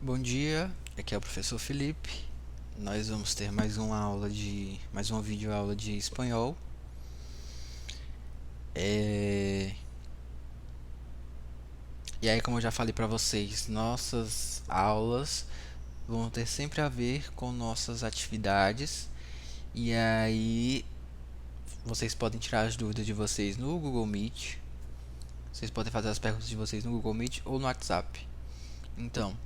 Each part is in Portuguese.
Bom dia, aqui é o professor Felipe. Nós vamos ter mais uma videoaula de espanhol. É, E aí, como eu já falei para vocês, nossas aulas vão ter sempre a ver com nossas atividades. E aí, vocês podem tirar as dúvidas de vocês no Google Meet. Vocês podem fazer as perguntas de vocês no Google Meet ou no WhatsApp. Então,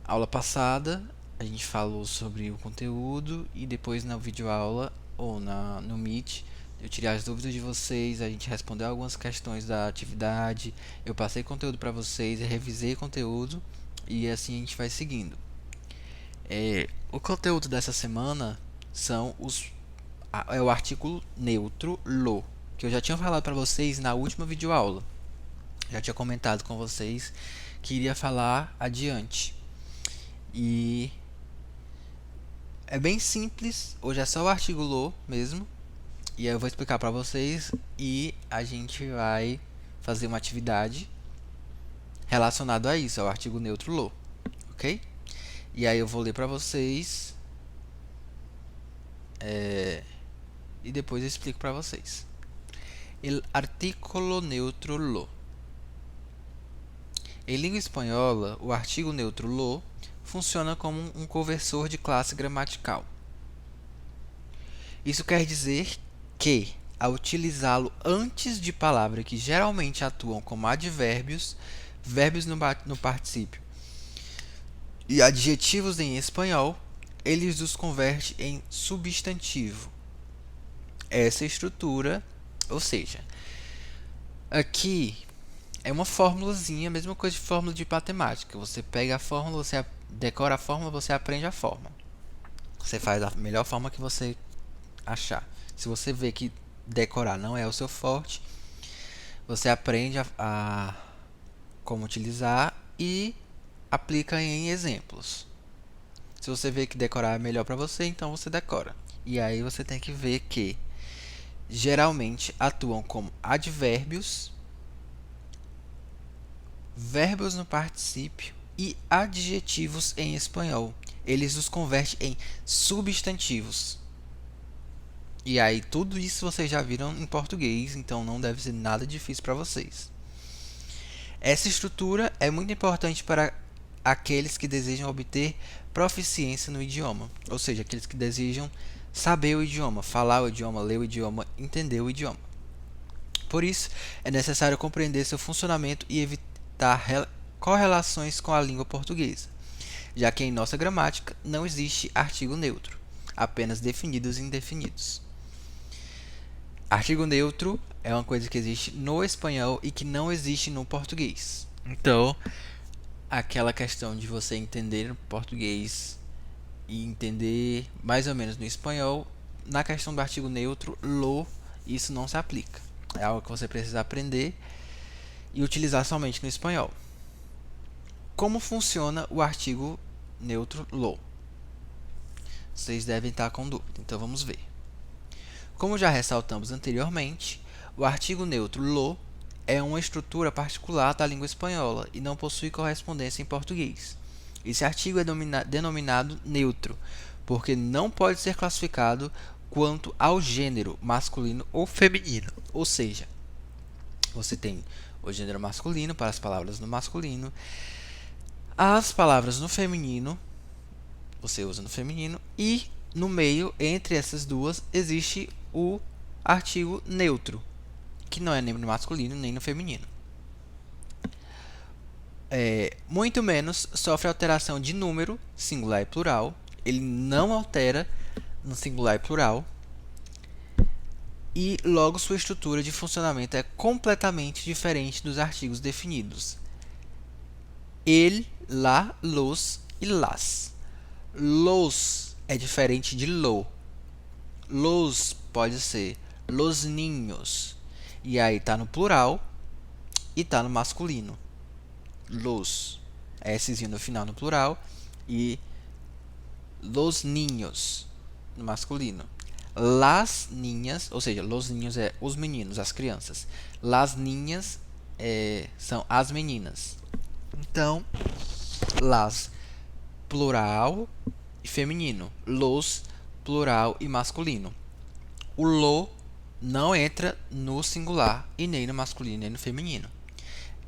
aula passada, a gente falou sobre o conteúdo e depois na videoaula ou no Meet, eu tirei as dúvidas de vocês, a gente respondeu algumas questões da atividade, eu passei conteúdo para vocês, eu revisei conteúdo e assim a gente vai seguindo. O conteúdo dessa semana é o artigo neutro lo, que eu já tinha falado para vocês na última videoaula. Já tinha comentado com vocês que iria falar adiante. E é bem simples, hoje é só o artigo lo mesmo. E aí eu vou explicar para vocês e a gente vai fazer uma atividade relacionada a isso, ao artigo neutro lo, ok? E aí eu vou ler para vocês e depois eu explico para vocês. El artículo neutro lo. Em língua espanhola, o artigo neutro lo funciona como um conversor de classe gramatical. Isso quer dizer que, ao utilizá-lo antes de palavras que geralmente atuam como advérbios, verbos no particípio e adjetivos em espanhol, ele os converte em substantivo. Essa estrutura, ou seja, aqui é uma formulazinha, a mesma coisa de fórmula de matemática. Você pega a fórmula, você decora a fórmula, você aprende a fórmula. Você faz da melhor forma que você achar. Se você vê que decorar não é o seu forte, você aprende a como utilizar e aplica em exemplos. Se você vê que decorar é melhor para você, então você decora. E aí você tem que ver que geralmente atuam como advérbios, verbos no particípio e adjetivos em espanhol. Eles os convertem em substantivos. E aí tudo isso vocês já viram em português, então não deve ser nada difícil para vocês. Essa estrutura é muito importante para aqueles que desejam obter proficiência no idioma, ou seja, aqueles que desejam saber o idioma, falar o idioma, ler o idioma, entender o idioma. Por isso, é necessário compreender seu funcionamento e evitar correlações com a língua portuguesa, já que em nossa gramática não existe artigo neutro, apenas definidos e indefinidos. Artigo neutro é uma coisa que existe no espanhol e que não existe no português. Então, aquela questão de você entender no português e entender mais ou menos no espanhol, na questão do artigo neutro, lo, isso não se aplica. É algo que você precisa aprender e utilizar somente no espanhol. Como funciona o artigo neutro lo? Vocês devem estar com dúvida, então vamos ver. Como já ressaltamos anteriormente, o artigo neutro lo é uma estrutura particular da língua espanhola e não possui correspondência em português. Esse artigo é denominado neutro, porque não pode ser classificado quanto ao gênero masculino ou feminino. Ou seja, você tem o gênero masculino para as palavras no masculino, as palavras no feminino, você usa no feminino, e no meio, entre essas duas, existe o artigo neutro, que não é nem no masculino nem no feminino. Muito menos sofre alteração de número, singular e plural. Ele não altera no singular e plural. E logo sua estrutura de funcionamento é completamente diferente dos artigos definidos. El, la, los e las. Los é diferente de lo. Los pode ser los niños. E aí está no plural e está no masculino. Los. Szinho no final no plural e los niños no masculino. Las niñas, ou seja, los niños é os meninos, as crianças. Las niñas são as meninas. Então, las plural e feminino. Los, plural e masculino. O lo não entra no singular e nem no masculino nem no feminino.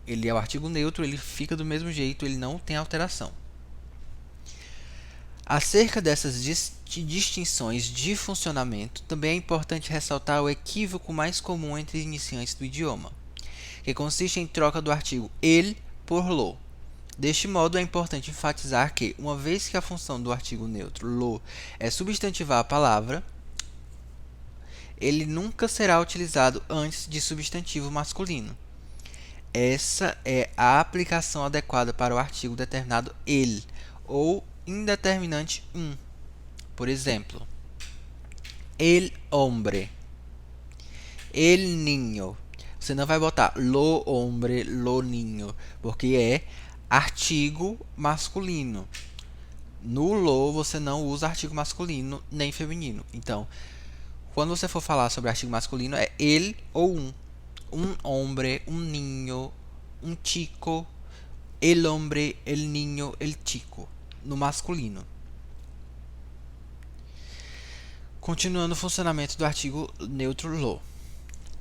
Ele é o artigo neutro, ele fica do mesmo jeito, ele não tem alteração. Acerca dessas distinções de funcionamento, também é importante ressaltar o equívoco mais comum entre iniciantes do idioma, que consiste em troca do artigo ele por lo. Deste modo, é importante enfatizar que, uma vez que a função do artigo neutro lo é substantivar a palavra, ele nunca será utilizado antes de substantivo masculino. Essa é a aplicação adequada para o artigo determinado ele ou indeterminante um. Por exemplo, el hombre, el niño. Você não vai botar lo hombre, lo niño, porque é artigo masculino. No lo você não usa artigo masculino nem feminino. Então, quando você for falar sobre artigo masculino, é ele ou um. Un hombre, un niño, un chico, el hombre, el niño, el chico, no masculino. Continuando o funcionamento do artigo neutro lo.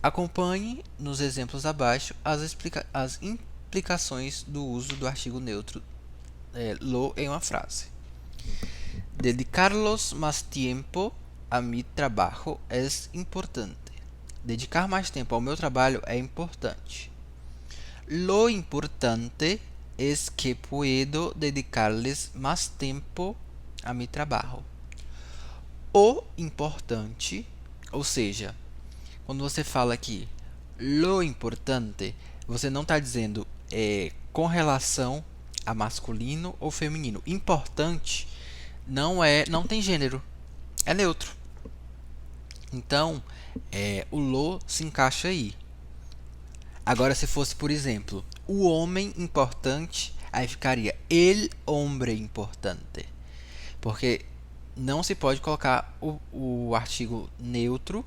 Acompanhe nos exemplos abaixo as implicações do uso do artigo neutro lo em uma frase. Dedicarlos más tiempo a mi trabajo es importante. Dedicar mais tempo ao meu trabalho é importante. Lo importante es que puedo dedicarles más tiempo a mi trabajo. O importante, ou seja, quando você fala aqui lo importante, você não está dizendo com relação a masculino ou feminino. Importante não tem gênero, é neutro. Então, o lo se encaixa aí. Agora, se fosse, por exemplo, o homem importante, aí ficaria el hombre importante. Porque não se pode colocar o artigo neutro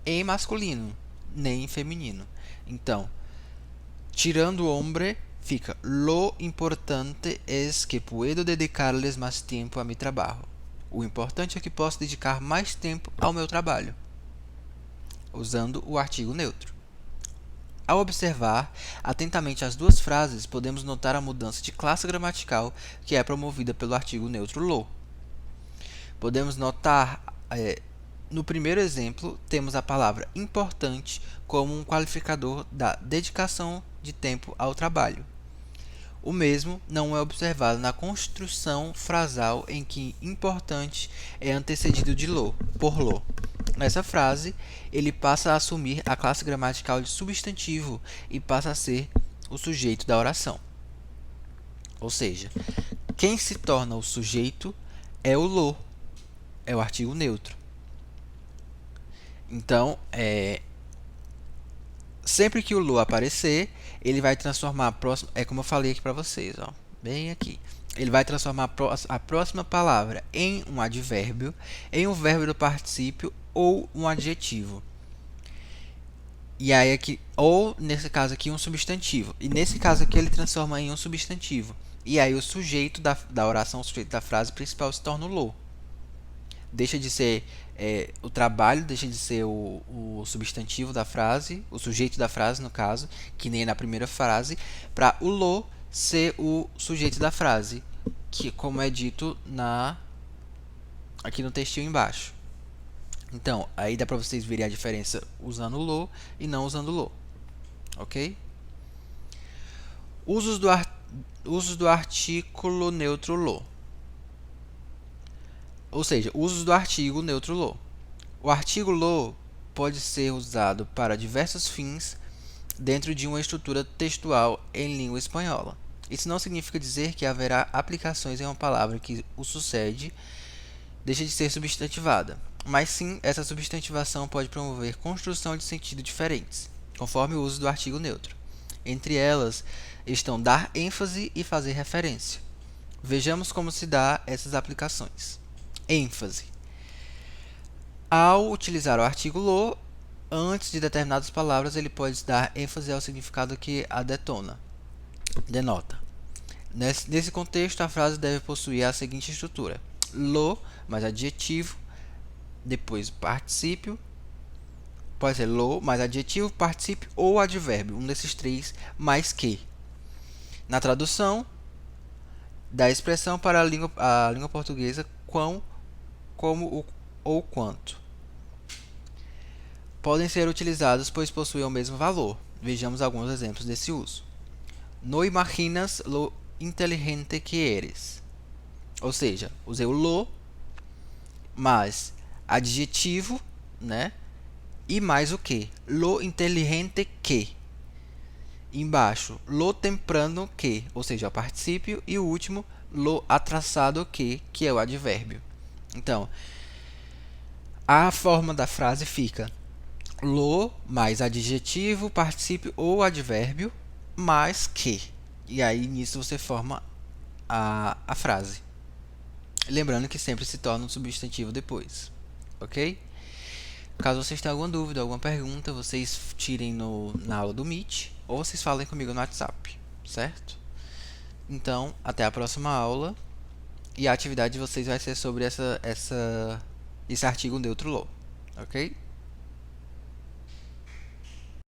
em masculino, nem em feminino. Então, tirando o hombre, fica lo importante es que puedo dedicarles más tiempo a mi trabajo. O importante é que posso dedicar mais tempo ao meu trabalho, usando o artigo neutro. Ao observar atentamente as duas frases, podemos notar a mudança de classe gramatical que é promovida pelo artigo neutro lo. Podemos notar, no primeiro exemplo, temos a palavra importante como um qualificador da dedicação de tempo ao trabalho. O mesmo não é observado na construção frasal em que importante é antecedido de lo, por lo. Nessa frase, ele passa a assumir a classe gramatical de substantivo e passa a ser o sujeito da oração. Ou seja, quem se torna o sujeito é o lo, é o artigo neutro. Então, sempre que o lo aparecer, ele vai transformar a próxima, como eu falei aqui para vocês, ó, bem aqui. Ele vai transformar a próxima palavra em um advérbio, em um verbo do particípio ou um adjetivo. E aí aqui, ou nesse caso aqui um substantivo. E nesse caso aqui ele transforma em um substantivo. E aí o sujeito da oração, o sujeito da frase principal se torna o lo. Deixa de ser o trabalho, deixa de ser o substantivo da frase, o sujeito da frase no caso, que nem na primeira frase, para o lo ser o sujeito da frase, que como é dito aqui no textinho embaixo. Então, aí dá para vocês verem a diferença usando o lo e não usando o lo. Ok? Usos do artículo neutro lo. Ou seja, usos do artigo neutro lo. O artigo lo pode ser usado para diversos fins dentro de uma estrutura textual em língua espanhola. Isso não significa dizer que haverá aplicações em uma palavra que o sucede deixa de ser substantivada, mas sim essa substantivação pode promover construção de sentido diferentes, conforme o uso do artigo neutro. Entre elas estão dar ênfase e fazer referência. Vejamos como se dá essas aplicações. ênfase. Ao utilizar o artigo lo, antes de determinadas palavras, ele pode dar ênfase ao significado que a denota. Nesse contexto, a frase deve possuir a seguinte estrutura: lo mais adjetivo, depois particípio, pode ser lo mais adjetivo, particípio ou advérbio, um desses três, mais que. Na tradução da expressão para a língua portuguesa, quão, como ou quanto. Podem ser utilizados pois possuem o mesmo valor. Vejamos alguns exemplos desse uso. No imaginas lo inteligente que eres. Ou seja, usei o lo mais adjetivo, né? E mais o que? Lo inteligente que. Embaixo, lo temprano que, ou seja, o particípio, e o último, lo atrasado que é o advérbio. Então, a forma da frase fica lo mais adjetivo, particípio ou advérbio mais que. E aí nisso você forma a frase. Lembrando que sempre se torna um substantivo depois, ok? Caso vocês tenham alguma dúvida, alguma pergunta, vocês tirem na aula do Meet ou vocês falem comigo no WhatsApp, certo? Então, até a próxima aula e a atividade de vocês vai ser sobre esse artigo neutro law, ok?